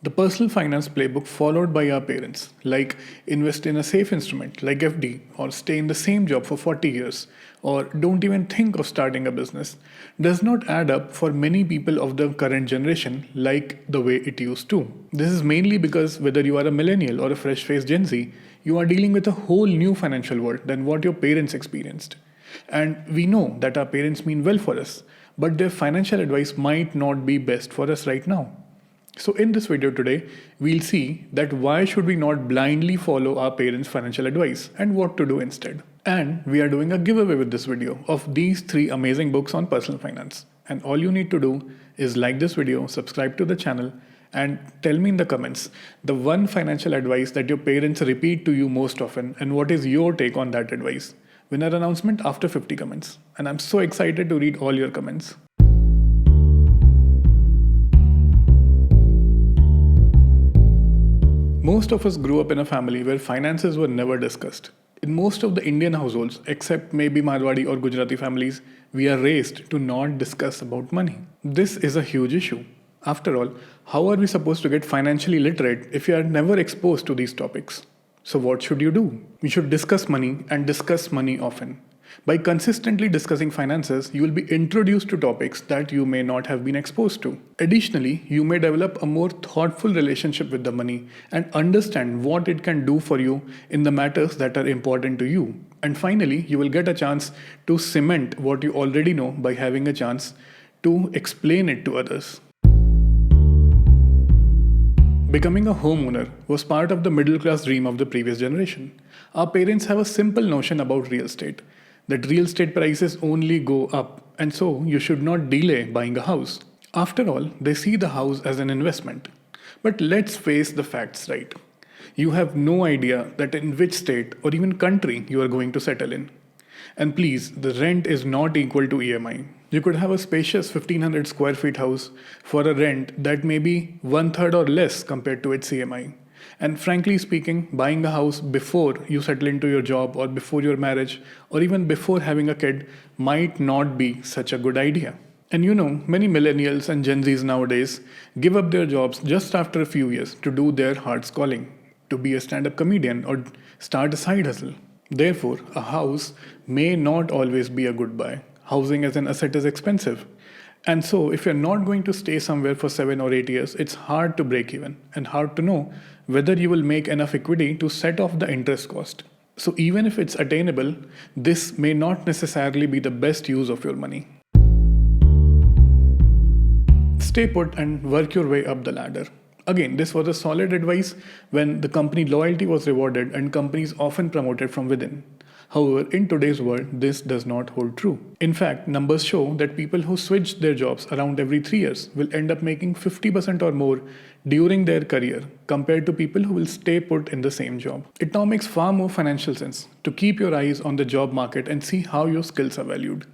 The personal finance playbook followed by our parents, like invest in a safe instrument like FD, or stay in the same job for 40 years, or don't even think of starting a business, does not add up for many people of the current generation like the way it used to. This is mainly because whether you are a millennial or a fresh faced Gen Z, you are dealing with a whole new financial world than what your parents experienced. And we know that our parents mean well for us, but their financial advice might not be best for us right now. So in this video today, we'll see that why should we not blindly follow our parents' financial advice and what to do instead. And we are doing a giveaway with this video of these 3 amazing books on personal finance. And all you need to do is like this video, subscribe to the channel, and tell me in the comments the one financial advice that your parents repeat to you most often and what is your take on that advice. Winner announcement after 50 comments. And I'm so excited to read all your comments. Most of us grew up in a family where finances were never discussed. In most of the Indian households, except maybe Marwadi or Gujarati families, we are raised to not discuss about money. This is a huge issue. After all, how are we supposed to get financially literate if we are never exposed to these topics? So what should you do? You should discuss money and discuss money often. By consistently discussing finances, you will be introduced to topics that you may not have been exposed to. Additionally, you may develop a more thoughtful relationship with the money and understand what it can do for you in the matters that are important to you. And finally, you will get a chance to cement what you already know by having a chance to explain it to others. Becoming a homeowner was part of the middle class dream of the previous generation. Our parents have a simple notion about real estate, that real estate prices only go up, and so you should not delay buying a house. After all, they see the house as an investment. But let's face the facts right. You have no idea that in which state or even country you are going to settle in. And please, the rent is not equal to EMI. You could have a spacious 1500 square feet house for a rent that may be 1/3 or less compared to its EMI. And frankly speaking, buying a house before you settle into your job or before your marriage or even before having a kid might not be such a good idea. And you know, many millennials and Gen Zs nowadays give up their jobs just after a few years to do their heart's calling, to be a stand-up comedian or start a side hustle. Therefore, a house may not always be a good buy. Housing as an asset is expensive. And so, if you're not going to stay somewhere for 7 or 8 years, it's hard to break even and hard to know whether you will make enough equity to set off the interest cost. So, even if it's attainable, this may not necessarily be the best use of your money. Stay put and work your way up the ladder. Again, this was a solid advice when the company loyalty was rewarded and companies often promoted from within. However, in today's world, this does not hold true. In fact, numbers show that people who switch their jobs around every 3 years will end up making 50% or more during their career compared to people who will stay put in the same job. It now makes far more financial sense to keep your eyes on the job market and see how your skills are valued.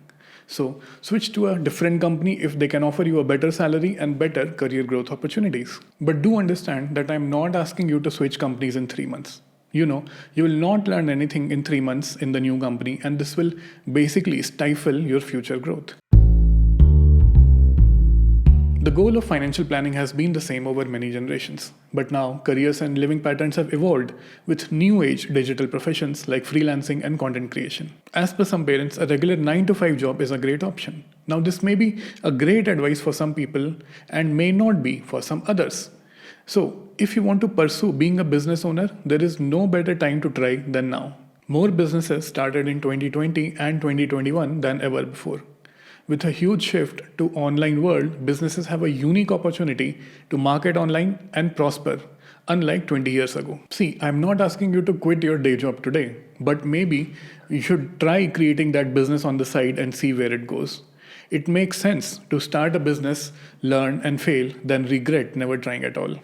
So, switch to a different company if they can offer you a better salary and better career growth opportunities. But do understand that I'm not asking you to switch companies in 3 months. You know, you will not learn anything in 3 months in the new company, and this will basically stifle your future growth. The goal of financial planning has been the same over many generations, but now careers and living patterns have evolved with new age digital professions like freelancing and content creation. As per some parents, a regular 9 to 5 job is a great option. Now, this may be a great advice for some people and may not be for some others. So, if you want to pursue being a business owner, there is no better time to try than now. More businesses started in 2020 and 2021 than ever before. With a huge shift to online world, businesses have a unique opportunity to market online and prosper, unlike 20 years ago. See, I'm not asking you to quit your day job today, but maybe you should try creating that business on the side and see where it goes. It makes sense to start a business, learn and fail, than regret never trying at all.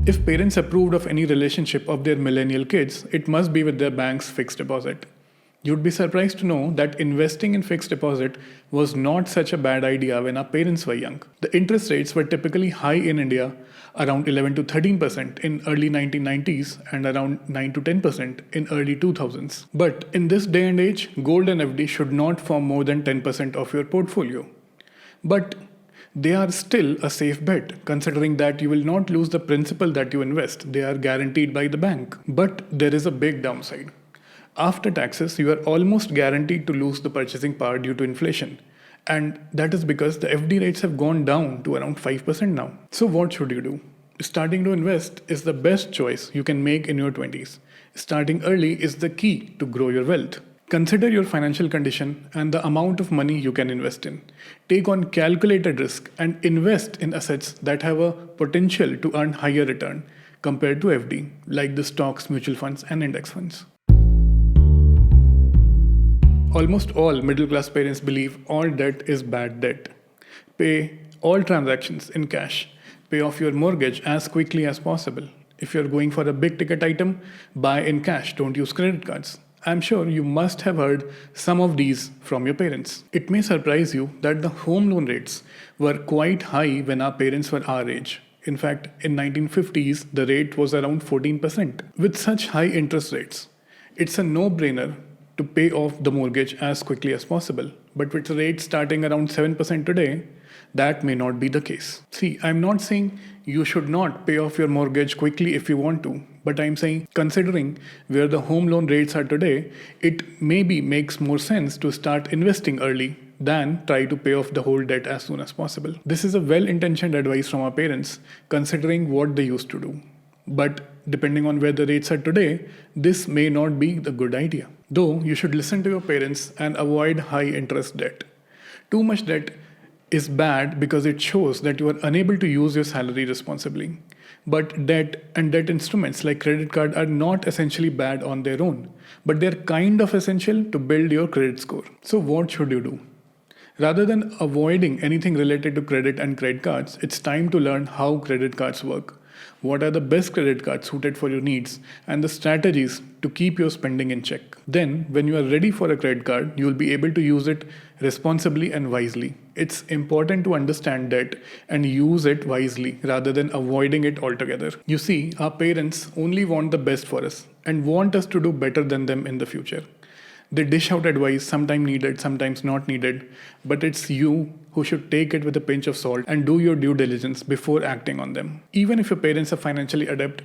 If parents approved of any relationship of their millennial kids, it must be with their bank's fixed deposit. You'd be surprised to know that investing in fixed deposit was not such a bad idea when our parents were young. The interest rates were typically high in India, around 11 to 13% in early 1990s and around 9 to 10% in early 2000s. But in this day and age, gold and FD should not form more than 10% of your portfolio. But they are still a safe bet, considering that you will not lose the principal that you invest. They are guaranteed by the bank. But there is a big downside. After taxes, you are almost guaranteed to lose the purchasing power due to inflation. And that is because the FD rates have gone down to around 5% now. So, what should you do? Starting to invest is the best choice you can make in your 20s. Starting early is the key to grow your wealth. Consider your financial condition and the amount of money you can invest in. Take on calculated risk and invest in assets that have a potential to earn higher return compared to FD, like the stocks, mutual funds, and index funds. Almost all middle class parents believe all debt is bad debt. Pay all transactions in cash. Pay off your mortgage as quickly as possible. If you're going for a big ticket item, buy in cash, don't use credit cards. I'm sure you must have heard some of these from your parents. It may surprise you that the home loan rates were quite high when our parents were our age. In fact, in 1950s, the rate was around 14%. With such high interest rates, it's a no-brainer to pay off the mortgage as quickly as possible. But with rates starting around 7% today, that may not be the case. See, I'm not saying you should not pay off your mortgage quickly if you want to, but I'm saying considering where the home loan rates are today, it maybe makes more sense to start investing early than try to pay off the whole debt as soon as possible. This is a well-intentioned advice from our parents considering what they used to do. But depending on where the rates are today, this may not be the good idea. Though you should listen to your parents and avoid high interest debt. Too much debt is bad because it shows that you are unable to use your salary responsibly. But debt and debt instruments like credit card are not essentially bad on their own, but they're kind of essential to build your credit score. So what should you do? Rather than avoiding anything related to credit and credit cards, it's time to learn how credit cards work. What are the best credit cards suited for your needs and the strategies to keep your spending in check. Then, when you are ready for a credit card, you will be able to use it responsibly and wisely. It's important to understand debt and use it wisely rather than avoiding it altogether. You see, our parents only want the best for us and want us to do better than them in the future. They dish out advice, sometimes needed, sometimes not needed, but it's you who should take it with a pinch of salt and do your due diligence before acting on them. Even if your parents are financially adept,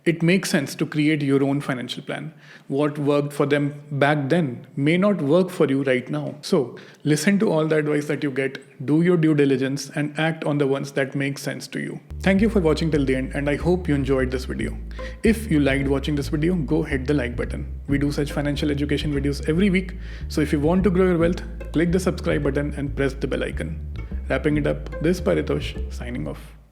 it makes sense to create your own financial plan. What worked for them back then may not work for you right now. So, listen to all the advice that you get, do your due diligence, and act on the ones that make sense to you. Thank you for watching till the end, and I hope you enjoyed this video. If you liked watching this video, go hit the like button. We do such financial education videos every week, so if you want to grow your wealth, click the subscribe button and press the bell icon. Wrapping it up, this is Paritosh, signing off.